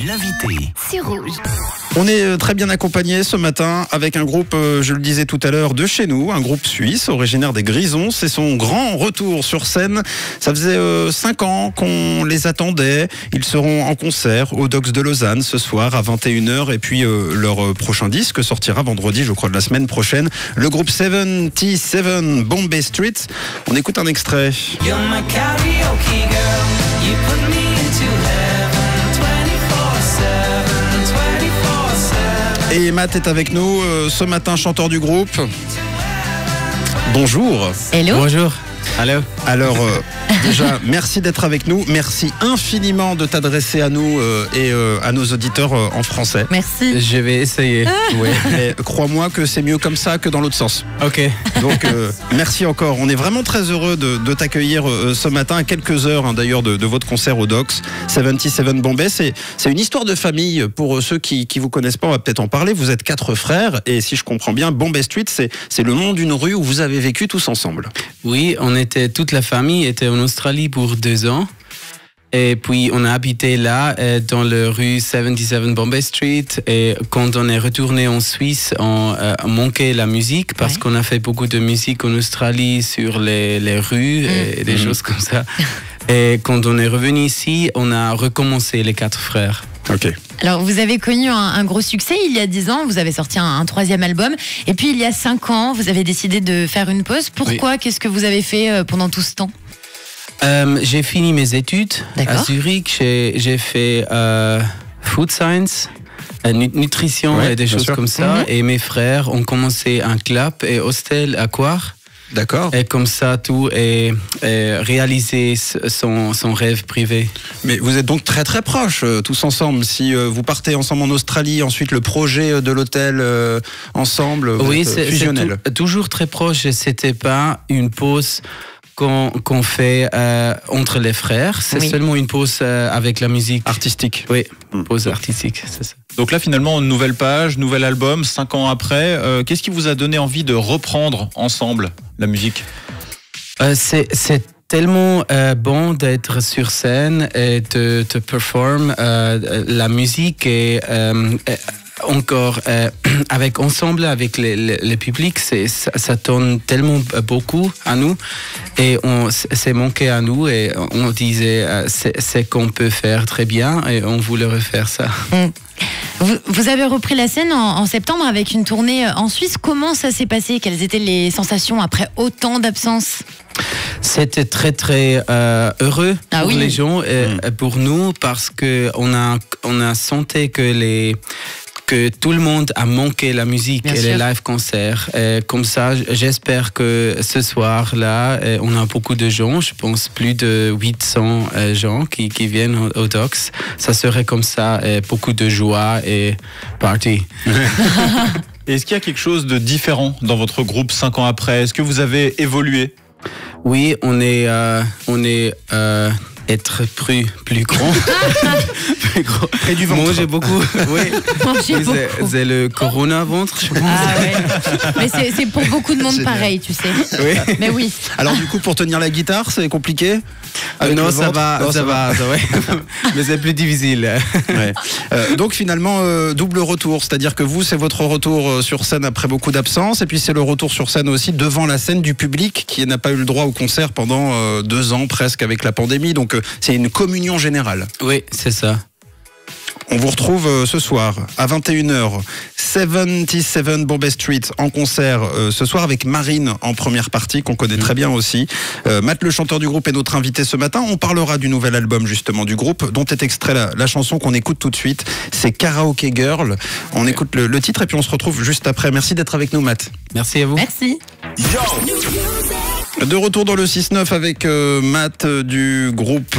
L'invité. C'est Rouge. On est très bien accompagné ce matin avec un groupe, je le disais tout à l'heure, de chez nous, un groupe suisse originaire des Grisons. C'est son grand retour sur scène. Ça faisait 5 ans qu'on les attendait. Ils seront en concert au Docks de Lausanne ce soir à 21h. Et puis leur prochain disque sortira vendredi, je crois, de la semaine prochaine. Le groupe 77 Bombay Street. On écoute un extrait. You're my karaoke girl. You put me into heaven 24/7, 24/7. Et Matt est avec nous ce matin, chanteur du groupe. Bonjour. Hello. Bonjour. Allô. Alors, déjà, merci d'être avec nous. Merci infiniment de t'adresser à nous et à nos auditeurs en français. Merci. Je vais essayer. Ouais, mais crois-moi que c'est mieux comme ça que dans l'autre sens. Ok. Donc, merci encore. On est vraiment très heureux de t'accueillir ce matin à quelques heures d'ailleurs de votre concert au Docks 77 Bombay. C'est une histoire de famille pour ceux qui vous connaissent pas. On va peut-être en parler. Vous êtes 4 frères et si je comprends bien, Bombay Street, c'est le nom d'une rue où vous avez vécu tous ensemble. Oui, toute la famille était en Australie pour 2 ans. Et puis, on a habité là, dans la rue 77 Bombay Street. Et quand on est retourné en Suisse, on a manqué la musique parce qu'on a fait beaucoup de musique en Australie sur les rues et des choses comme ça. Et quand on est revenu ici, on a recommencé les 4 frères. Ok. Alors, vous avez connu un gros succès il y a 10 ans. Vous avez sorti un 3e album. Et puis, il y a 5 ans, vous avez décidé de faire une pause. Pourquoi ? Qu'est-ce que vous avez fait pendant tout ce temps ? J'ai fini mes études D'accord. à Zurich. J'ai fait food science, nutrition et des choses comme ça. Et mes frères ont commencé un club et hostel à Coire. D'accord. Et comme ça, tout est réalisé son rêve privé. Mais vous êtes donc très très proches tous ensemble. Si vous partez ensemble en Australie, ensuite le projet de l'hôtel ensemble, Oui, c'est fusionnel. C'est toujours très proche. C'était pas une pause qu'on fait entre les frères. C'est seulement une pause avec la musique. Artistique. Oui, pause artistique, c'est ça. Donc là, finalement, une nouvelle page, nouvel album, 5 ans après. Qu'est-ce qui vous a donné envie de reprendre ensemble la musique ? C'est tellement bon d'être sur scène et de performer la musique et encore ensemble avec le public, ça donne tellement beaucoup à nous et c'est manqué à nous et on disait c'est qu'on peut faire très bien et on voulait refaire ça. Vous avez repris la scène en septembre avec une tournée en Suisse. Comment ça s'est passé ? Quelles étaient les sensations après autant d'absence ? C'était très très heureux pour les gens et pour nous parce que on a senti que tout le monde a manqué la musique et les live concerts. Et comme ça, j'espère que ce soir-là, on a beaucoup de gens, je pense plus de 800 gens qui viennent au Docks. Ça serait comme ça, beaucoup de joie et party. Est-ce qu'il y a quelque chose de différent dans votre groupe 5 ans après ? Est-ce que vous avez évolué ? Oui, on est être plus grand. Plus gros. Et du ventre. Manger beaucoup. Oui. Manger beaucoup. C'est le corona ventre, je pense. Ah ouais. Mais c'est pour beaucoup de monde pareil, tu sais. Oui. Mais oui. Alors du coup, pour tenir la guitare, c'est compliqué ? Non, ça va. Ouais. Mais c'est plus difficile. Ouais. Donc finalement, double retour, c'est-à-dire que vous, c'est votre retour sur scène après beaucoup d'absence, et puis c'est le retour sur scène aussi devant la scène du public qui n'a pas eu le droit au concert pendant 2 ans presque avec la pandémie, donc c'est une communion générale. Oui, c'est ça. On vous retrouve ce soir à 21h, 77 Bombay Street en concert ce soir avec Marine en première partie qu'on connaît très bien aussi. Matt, le chanteur du groupe, est notre invité ce matin. On parlera du nouvel album justement du groupe dont est extrait la chanson qu'on écoute tout de suite. C'est Karaoke Girl. On écoute le titre et puis on se retrouve juste après. Merci d'être avec nous, Matt. Merci à vous. Merci. De retour dans le 6-9 avec Matt du groupe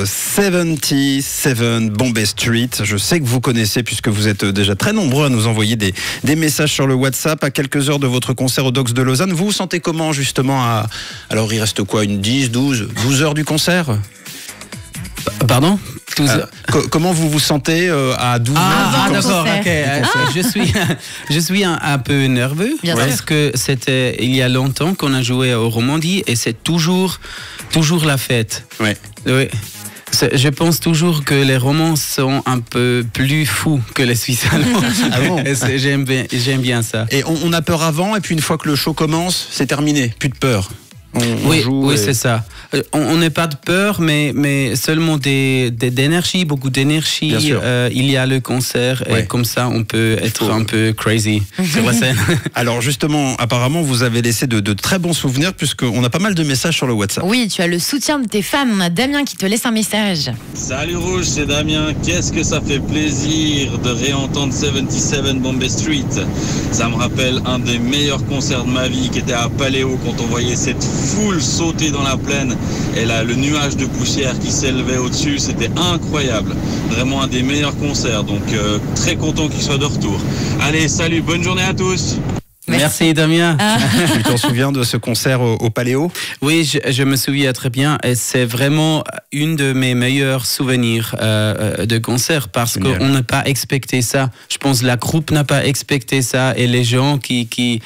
77 Bombay Street. Je sais que vous connaissez puisque vous êtes déjà très nombreux à nous envoyer des messages sur le WhatsApp à quelques heures de votre concert au Docks de Lausanne. Vous vous sentez comment justement alors il reste quoi, une 12 heures du concert ? Pardon ? Comment vous vous sentez à 12 heures du d'accord, concert. ok. Je suis un peu nerveux parce que c'était il y a longtemps qu'on a joué au Romandie et c'est toujours la fête. Ouais. Oui. Je pense toujours que les Romands sont un peu plus fous que les Suisses allemands. Ah bon? J'aime bien ça. Et on a peur avant, et puis une fois que le show commence, c'est terminé. Plus de peur. On joue oui, c'est ça. On n'est pas de peur, mais seulement d'énergie, beaucoup d'énergie. Il y a le concert, et comme ça, on peut être un peu crazy sur la scène. Alors justement, apparemment, vous avez laissé de très bons souvenirs, puisqu'on a pas mal de messages sur le WhatsApp. Oui, tu as le soutien de tes fans. On a Damien qui te laisse un message. Salut Rouge, c'est Damien. Qu'est-ce que ça fait plaisir de réentendre 77 Bombay Street. Ça me rappelle un des meilleurs concerts de ma vie qui était à Paléo, quand on voyait cette foule sauter dans la plaine et là le nuage de poussière qui s'élevait au-dessus, c'était incroyable, vraiment un des meilleurs concerts, donc très content qu'il soit de retour. Allez, salut, bonne journée à tous. Merci Damien. Tu t'en souviens de ce concert au Paléo? Oui, je me souviens très bien, et c'est vraiment une de mes meilleurs souvenirs de concert, parce qu'on n'a pas expecté ça. Je pense que la groupe n'a pas expecté ça, et les gens qui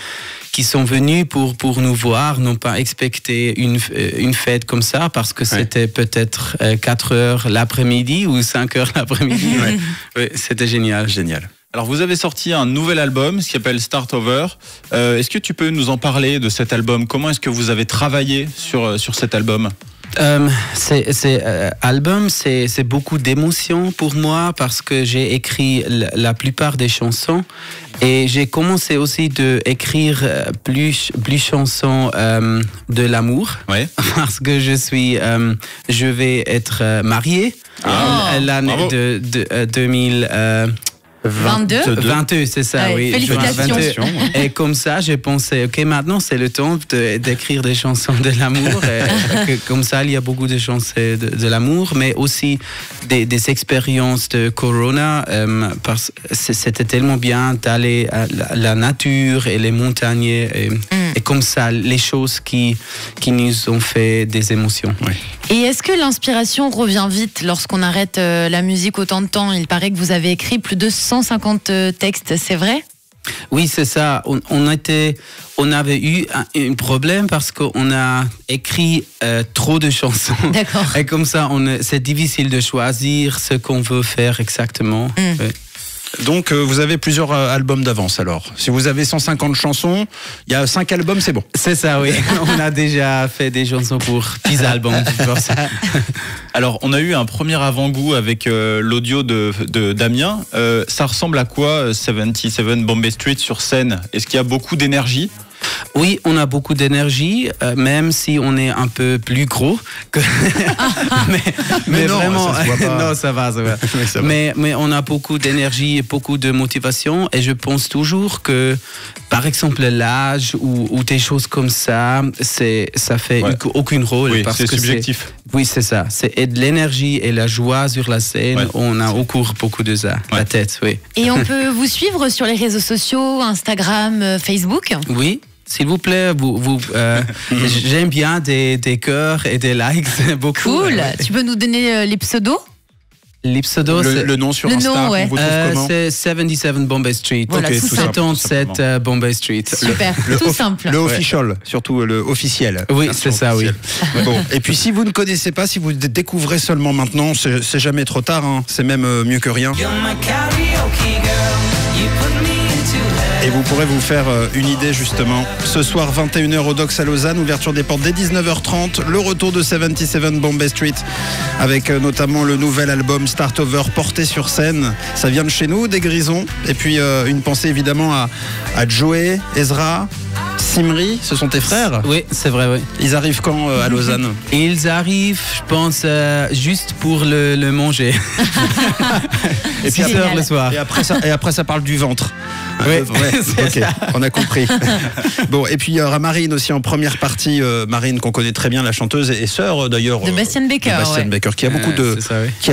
sont venus pour nous voir n'ont pas expecté une fête comme ça, parce que c'était peut-être 4 heures l'après-midi ou 5 heures l'après-midi. Ouais, c'était génial. Génial. Alors vous avez sorti un nouvel album qui s'appelle Start Over. Est-ce que tu peux nous en parler de cet album? Comment est-ce que vous avez travaillé sur cet album? Album, c'est beaucoup d'émotions pour moi, parce que j'ai écrit la plupart des chansons, et j'ai commencé aussi de écrire plus chansons de l'amour, parce que je vais être marié l'année de 2022, c'est ça, oui. Félicitations. Et comme ça, j'ai pensé, ok, maintenant c'est le temps d'écrire des chansons de l'amour. Comme ça, il y a beaucoup de chansons de l'amour, mais aussi des expériences de Corona. Parce que c'était tellement bien d'aller à la nature et les montagnes, et comme ça, les choses qui nous ont fait des émotions. Et est-ce que l'inspiration revient vite lorsqu'on arrête la musique autant de temps? Il paraît que vous avez écrit plus de 150 textes, c'est vrai? Oui, c'est ça. On avait eu un problème parce qu'on a écrit trop de chansons. D'accord. Et comme ça, c'est difficile de choisir ce qu'on veut faire exactement. Ouais. Donc vous avez plusieurs albums d'avance alors. Si vous avez 150 chansons, il y a 5 albums, c'est bon. C'est ça, oui. On a déjà fait des chansons pour 10 albums. Alors on a eu un premier avant-goût avec l'audio de Damien. Ça ressemble à quoi 77 Bombay Street sur scène? Est-ce qu'il y a beaucoup d'énergie? Oui, on a beaucoup d'énergie, même si on est un peu plus gros. mais non, vraiment, ça se voit pas. Non, ça va. Mais on a beaucoup d'énergie et beaucoup de motivation, et je pense toujours que, par exemple, l'âge ou des choses comme ça, ça fait aucun rôle. Oui, parce c'est que subjectif. Oui, c'est ça. C'est de l'énergie et la joie sur la scène. On a encore beaucoup de ça, la tête, oui. Et on peut vous suivre sur les réseaux sociaux, Instagram, Facebook? Oui. S'il vous plaît, j'aime bien des cœurs et des likes, beaucoup. Cool. Tu peux nous donner les pseudos? Les pseudos, le nom sur Insta, on vous trouve comment? C'est 77 Bombay Street. Voilà, okay, tout 77 Bombay Street. Super, tout simple. Le official, surtout le officiel. Oui, c'est ça, oui. Bon, et puis si vous ne connaissez pas, si vous découvrez seulement maintenant, c'est jamais trop tard, hein. C'est même mieux que rien. Et vous pourrez vous faire une idée justement. Ce soir, 21h au Docks à Lausanne, ouverture des portes dès 19h30. Le retour de 77 Bombay Street, avec notamment le nouvel album Start Over porté sur scène. Ça vient de chez nous, des Grisons. Et puis une pensée évidemment à Joey, Ezra, Simri, ce sont tes frères? Oui, c'est vrai, oui. Ils arrivent quand à Lausanne? Ils arrivent, je pense, juste pour le manger. Et puis le soir. Et après ça parle du ventre. Oui, ok, on a compris. Bon, et puis il y aura Marine aussi en première partie. Marine qu'on connaît très bien, la chanteuse et sœur d'ailleurs de Bastien Baker. Baker, qui a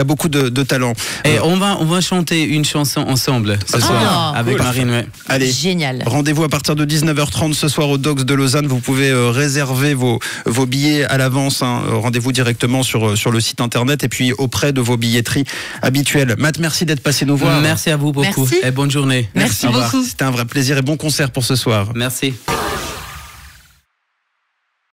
beaucoup de talent. Et on va chanter une chanson ensemble ce soir avec Marine. Ouais. Allez, génial. Rendez-vous à partir de 19h30 ce soir au Docks de Lausanne. Vous pouvez réserver vos billets à l'avance. Hein. Rendez-vous directement sur le site internet et puis auprès de vos billetteries habituelles. Matt, merci d'être passé nous voir. Merci à vous beaucoup. Merci. Et bonne journée. Merci beaucoup. C'était un vrai plaisir et bon concert pour ce soir. Merci.